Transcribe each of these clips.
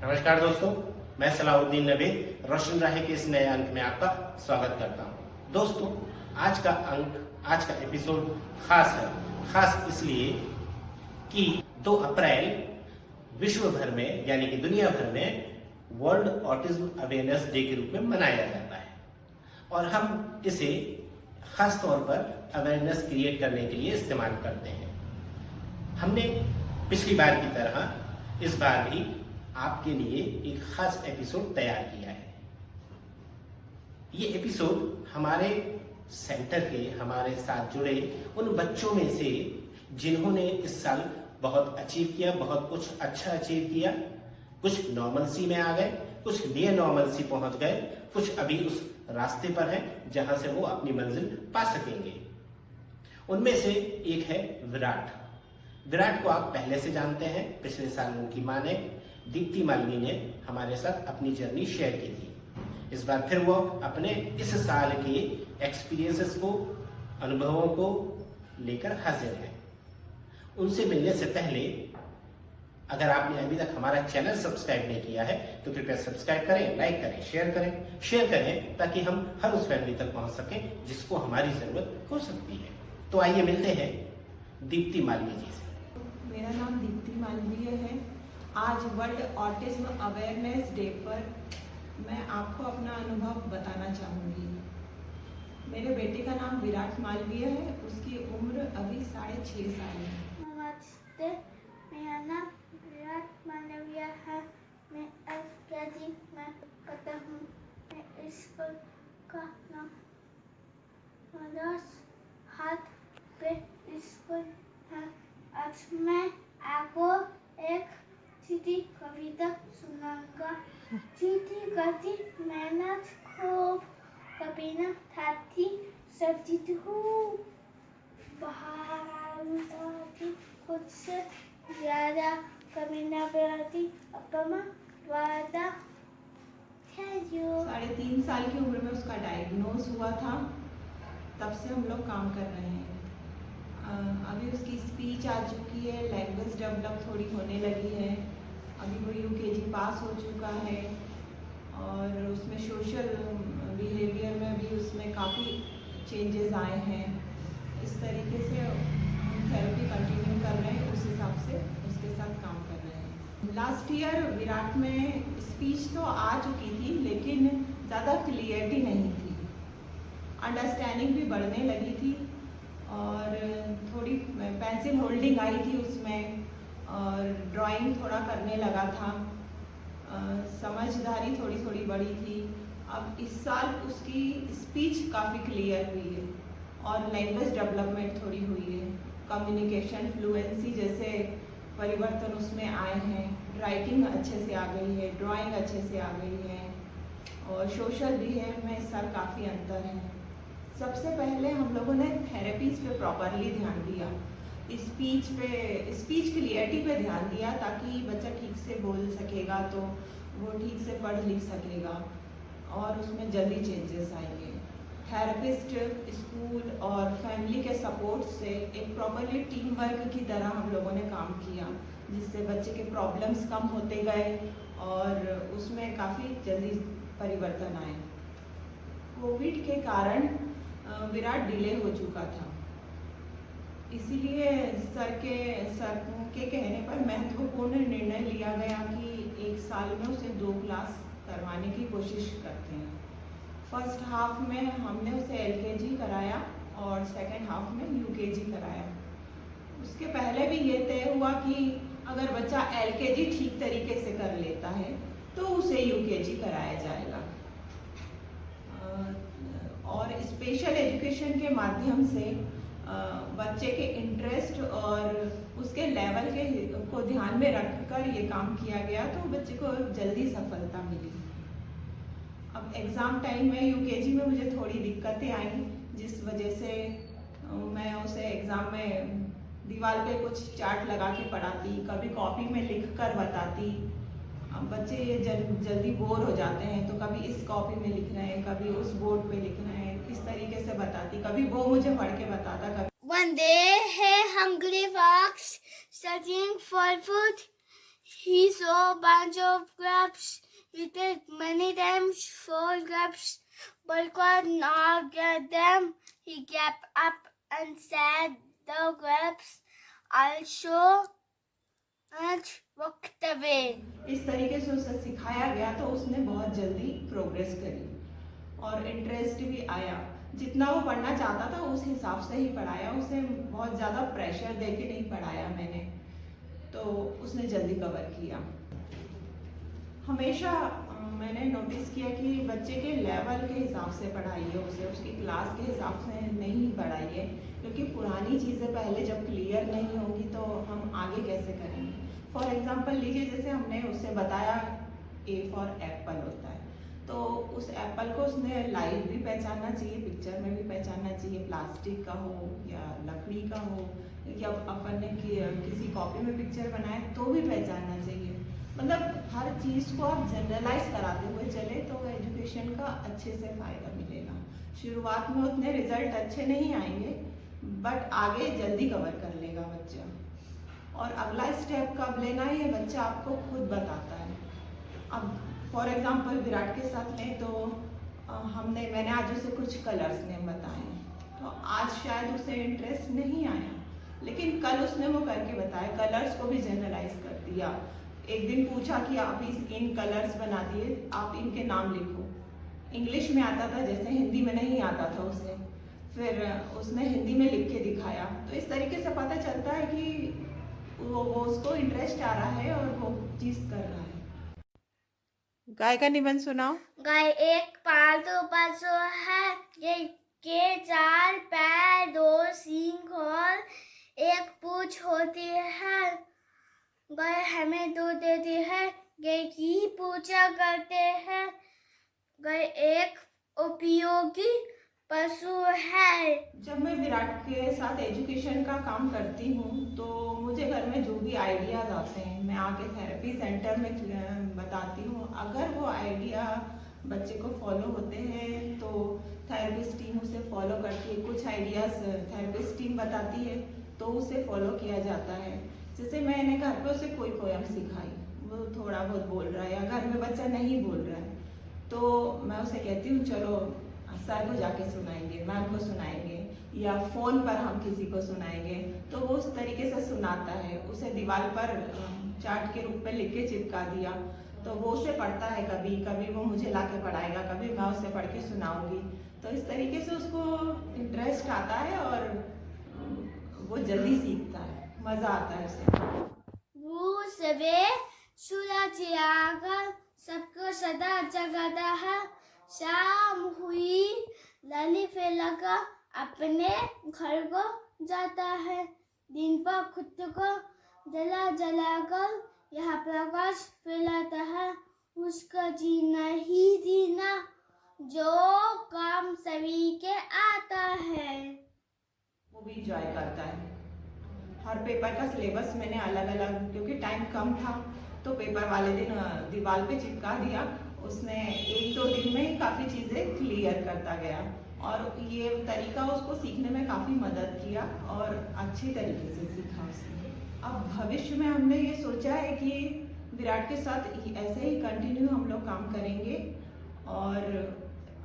नमस्कार दोस्तों, मैं सलाहुद्दीन नबी रोशन राहे के इस नए अंक में आपका स्वागत करता हूं। दोस्तों, आज का एपिसोड खास है। खास इसलिए कि 2 अप्रैल विश्व भर में यानी कि दुनिया भर में वर्ल्ड ऑटिज्म अवेयरनेस डे के रूप में मनाया जाता है और हम इसे खास तौर पर अवेयरनेस क्रिएट करने के लिए इस्तेमाल करते हैं। हमने पिछली बार की तरह इस बार भी आपके लिए एक खास एपिसोड तैयार किया है। ये एपिसोड हमारे सेंटर के हमारे साथ जुड़े उन बच्चों में से जिन्होंने इस साल बहुत अचीव किया, बहुत कुछ अच्छा अचीव किया। कुछ नॉर्मलसी में आ गए, कुछ नियर नॉर्मलसी पहुंच गए, कुछ अभी उस रास्ते पर हैं जहां से वो अपनी मंजिल पा सकेंगे। उनमें से एक है विराट को आप पहले से जानते हैं। पिछले साल उनकी मां ने दीप्ति मालवी ने हमारे साथ अपनी जर्नी शेयर की थी। इस बार फिर वो अपने इस साल के एक्सपीरियंसेस को, अनुभवों को लेकर हाजिर हैं। उनसे मिलने से पहले अगर आपने अभी तक हमारा चैनल सब्सक्राइब नहीं किया है तो कृपया सब्सक्राइब करें, लाइक करें, शेयर करें ताकि हम हर उस फैमिली तक पहुंच सकें जिसको हमारी जरूरत हो सकती है। तो आइए मिलते हैं दीप्ति मालवी जी से। मेरा नाम दीप्ति मालवीय है। आज वर्ल्ड ऑटिज्म अवेयरनेस डे पर मैं आपको अपना अनुभव बताना चाहूँगी। मेरे बेटे का नाम विराट मालवीय है। उसकी उम्र अभी 6.5 साल है। नमस्ते, मेरा नाम विराट मालवीय है। मैं LKG में पढ़ता हूँ। मैं स्कूल का नाम मदर्स हाथ पे स्कूल है। आज मैं आपको एक सीधी कविता सुनाऊंगा। जीती गति मेहनत खूब, कभी न थाती सब जीत हूँ। बाहर खुद से ज्यादा, कभी न बेहती अपना वादा। Thank you. 3.5 साल की उम्र में उसका डायग्नोज हुआ था। तब से हम लोग काम कर रहे हैं। अभी उसकी स्पीच आ चुकी है, लैंग्वेज डेवलप थोड़ी होने लगी है। अभी वो UKG पास हो चुका है और उसमें सोशल बिहेवियर में भी उसमें काफ़ी चेंजेस आए हैं। इस तरीके से हम थेरेपी कंटिन्यू कर रहे हैं, उस हिसाब से उसके साथ काम कर रहे हैं। लास्ट ईयर विराट में स्पीच तो आ चुकी थी लेकिन ज़्यादा क्लियरिटी नहीं थी। अंडरस्टैंडिंग भी बढ़ने लगी थी और थोड़ी पेंसिल होल्डिंग आई थी उसमें और ड्राइंग थोड़ा करने लगा था। समझदारी थोड़ी थोड़ी बढ़ी थी। अब इस साल उसकी स्पीच काफ़ी क्लियर हुई है और लैंग्वेज डेवलपमेंट थोड़ी हुई है। कम्युनिकेशन फ्लुएंसी जैसे परिवर्तन उसमें आए हैं। राइटिंग अच्छे से आ गई है, ड्राइंग अच्छे से आ गई है और सोशल बिहेव में इस साल काफ़ी अंतर है। सबसे पहले हम लोगों ने थेरेपीज पे प्रॉपरली ध्यान दिया। स्पीच क्लियरिटी पे ध्यान दिया ताकि बच्चा ठीक से बोल सकेगा तो वो ठीक से पढ़ लिख सकेगा और उसमें जल्दी चेंजेस आएंगे। थेरेपिस्ट, स्कूल और फैमिली के सपोर्ट से एक प्रॉपरली टीम वर्क की तरह हम लोगों ने काम किया जिससे बच्चे के प्रॉब्लम्स कम होते गए और उसमें काफ़ी जल्दी परिवर्तन आए। कोविड के कारण विराट डिले हो चुका था, इसीलिए सर के कहने पर महत्वपूर्ण निर्णय लिया गया कि 1 साल में उसे 2 क्लास करवाने की कोशिश करते हैं। फर्स्ट हाफ में हमने उसे LKG कराया और सेकंड हाफ में UKG कराया। उसके पहले भी ये तय हुआ कि अगर बच्चा LKG ठीक तरीके से कर लेता है तो उसे UKG कराया जाएगा और स्पेशल एजुकेशन के माध्यम से बच्चे के इंटरेस्ट और उसके लेवल को ध्यान में रखकर ये काम किया गया तो बच्चे को जल्दी सफलता मिली। अब एग्ज़ाम टाइम में UKG में मुझे थोड़ी दिक्कतें आई जिस वजह से मैं उसे एग्ज़ाम में दीवार पे कुछ चार्ट लगा के पढ़ाती, कभी कॉपी में लिख कर बताती। अब बच्चे जल्दी बोर हो जाते हैं तो कभी इस कॉपी में लिख रहे हैं, कभी उस बोर्ड पे लिख रहे हैं, इस तरीके से बताती। कभी वो मुझे पढ़ के बताता, कभी One day, a hungry fox searching for food He saw a bunch of grapes. He took many times 4 grapes, but could not get them. He got up and said, "The grapes also and walked away." इस तरीके से उसे सिखाया गया तो उसने बहुत जल्दी प्रोग्रेस करी और इंटरेस्ट भी आया। जितना वो पढ़ना चाहता था उस हिसाब से ही पढ़ाया, उसे बहुत ज़्यादा प्रेशर दे के नहीं पढ़ाया मैंने, तो उसने जल्दी कवर किया। हमेशा मैंने नोटिस किया कि बच्चे के लेवल के हिसाब से पढ़ाइए उसे, उसकी क्लास के हिसाब से नहीं पढ़ाइए, क्योंकि पुरानी चीज़ें पहले जब क्लियर नहीं होंगी तो हम आगे कैसे करेंगे। फॉर एग्जांपल लीजिए, जैसे हमने उसे बताया ए फॉर एप्पल होता है, तो उस एप्पल को उसने लाइव भी पहचानना चाहिए, पिक्चर में भी पहचानना चाहिए, प्लास्टिक का हो या लकड़ी का हो, या अपन ने किसी कॉपी में पिक्चर बनाए तो भी पहचानना चाहिए। मतलब हर चीज़ को आप जनरलाइज कराते हुए चले तो एजुकेशन का अच्छे से फ़ायदा मिलेगा। शुरुआत में उतने रिजल्ट अच्छे नहीं आएंगे, बट आगे जल्दी कवर कर लेगा बच्चा। और अगला स्टेप कब लेना है ये बच्चा आपको खुद बताता है। अब फॉर एग्जांपल विराट के साथ लें तो मैंने आज उसे कुछ कलर्स नेम बताए, तो आज शायद उसे इंटरेस्ट नहीं आया, लेकिन कल उसने वो करके बताया, कलर्स को भी जनरलाइज कर दिया। एक दिन पूछा कि आप इन कलर्स बना दिए, आप इनके नाम लिखो। इंग्लिश में आता था, जैसे हिंदी में नहीं आता था उसे, फिर उसने हिंदी में लिख के दिखाया। तो इस तरीके से पता चलता है कि वो उसको इंटरेस्ट आ रहा है और वो चीज़ कर रहा है। गाय का निबंध सुनाओ। गाय एक पालतू पशु है के 4 पैर, 2 सींग और 1 पूंछ होती है। गाय हमें दूध देती है। गाय की पूजा करते हैं। गाय एक उपयोगी पशु है। जब मैं विराट के साथ एजुकेशन का काम करती हूँ तो मुझे घर में जो भी आइडियाज आते हैं मैं आके थेरेपी सेंटर में बताती हूँ। अगर वो आइडिया बच्चे को फॉलो होते हैं तो थेरेपिस्ट टीम उसे फॉलो करती है। कुछ आइडियाज थेरेपिस्ट टीम बताती है तो उसे फॉलो किया जाता है। जैसे मैंने घर पे उसे कोई पोयम सिखाई, वो थोड़ा बहुत बोल रहा है या घर में बच्चा नहीं बोल रहा है, तो मैं उसे कहती हूँ चलो सर को जाके सुनाएंगे, मैम को सुनाएंगे या फ़ोन पर हम किसी को सुनाएंगे। तो वो उस तरीके से सुनाता है। उसे दीवार पर चार्ट के रूप में लिख के चिपका दिया तो वो उसे पढ़ता है। कभी कभी वो मुझे ला के पढ़ाएगा, कभी मैं उसे पढ़ के सुनाऊंगी। तो इस तरीके से उसको इंटरेस्ट आता है और वो जल्दी सीखता है, मज़ा आता है उसे। वो सवे सूरज आकर सबको सदा जगाता है। शाम हुई लाली फैलाकर अपने घर को जाता है। दिन पर खुद को जला जलाकर यह प्रकाश फैलाता है। उसका जीना ही जीना जो काम सभी के आता है। वो भी इंजॉय करता है। हर पेपर का सिलेबस मैंने अलग अलग, क्योंकि टाइम कम था तो पेपर वाले दिन दीवार पे चिपका दिया। उसने 1-2 दिन में ही काफ़ी चीज़ें क्लियर करता गया और ये तरीका उसको सीखने में काफ़ी मदद किया और अच्छी तरीके से सीखा उसने। अब भविष्य में हमने ये सोचा है कि विराट के साथ ऐसे ही कंटिन्यू हम लोग काम करेंगे और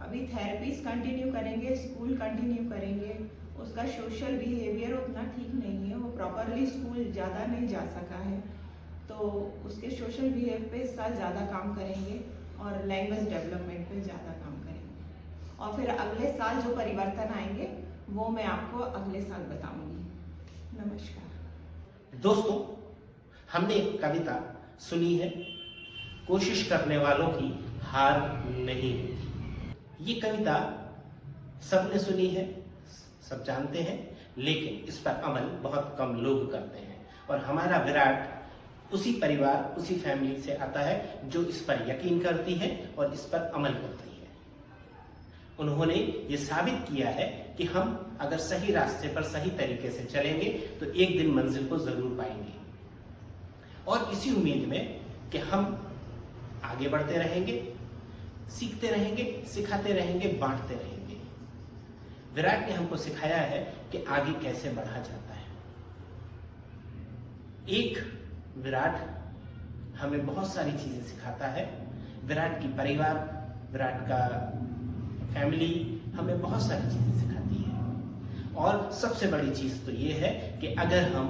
अभी थेरेपीज कंटिन्यू करेंगे, स्कूल कंटिन्यू करेंगे। उसका सोशल बिहेवियर उतना ठीक नहीं है, वो प्रॉपरली स्कूल ज़्यादा नहीं जा सका है, तो उसके सोशल बिहेव पे इस साल ज़्यादा काम करेंगे और लैंग्वेज डेवलपमेंट पे ज़्यादा काम करेंगे। और फिर अगले साल जो परिवर्तन आएंगे वो मैं आपको अगले साल बताऊंगी। नमस्कार दोस्तों, हमने एक कविता सुनी है, कोशिश करने वालों की हार नहीं होती। ये कविता सबने सुनी है, सब जानते हैं, लेकिन इस पर अमल बहुत कम लोग करते हैं। और हमारा विराट उसी परिवार, उसी फैमिली से आता है जो इस पर यकीन करती है और इस पर अमल करती है। उन्होंने ये साबित किया है कि हम अगर सही रास्ते पर सही तरीके से चलेंगे तो एक दिन मंजिल को जरूर पाएंगे। और इसी उम्मीद में कि हम आगे बढ़ते रहेंगे, सीखते रहेंगे, सिखाते रहेंगे, बांटते रहेंगे। विराट ने हमको सिखाया है कि आगे कैसे बढ़ा जाता है। एक विराट हमें बहुत सारी चीजें सिखाता है। विराट की परिवार, विराट का फैमिली हमें बहुत सारी चीजें सिखाती है। और सबसे बड़ी चीज तो ये है कि अगर हम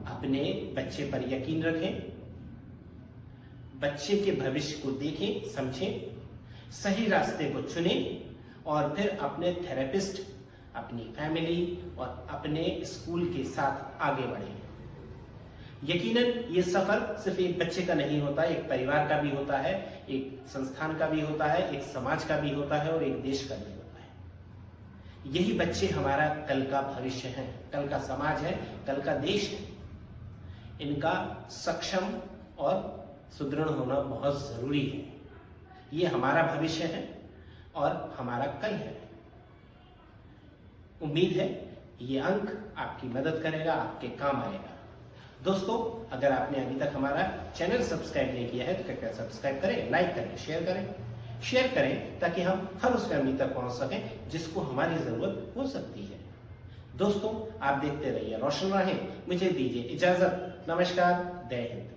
अपने बच्चे पर यकीन रखें, बच्चे के भविष्य को देखें, समझें, सही रास्ते को चुनें और फिर अपने थेरेपिस्ट, अपनी फैमिली और अपने स्कूल के साथ आगे बढ़ें। यकीनन ये सफर सिर्फ एक बच्चे का नहीं होता, एक परिवार का भी होता है, एक संस्थान का भी होता है, एक समाज का भी होता है और एक देश का भी होता है। यही बच्चे हमारा कल का भविष्य है, कल का समाज है, कल का देश है। इनका सक्षम और सुदृढ़ होना बहुत जरूरी है। ये हमारा भविष्य है और हमारा कल है। उम्मीद है ये अंक आपकी मदद करेगा, आपके काम आएगा। दोस्तों, अगर आपने अभी तक हमारा चैनल सब्सक्राइब नहीं किया है तो कृपया सब्सक्राइब करें, लाइक करें, शेयर करें ताकि हम हर उस फैमिली तक पहुंच सकें जिसको हमारी जरूरत हो सकती है। दोस्तों, आप देखते रहिए रोशन राहें। मुझे दीजिए इजाजत। नमस्कार, जय हिंद।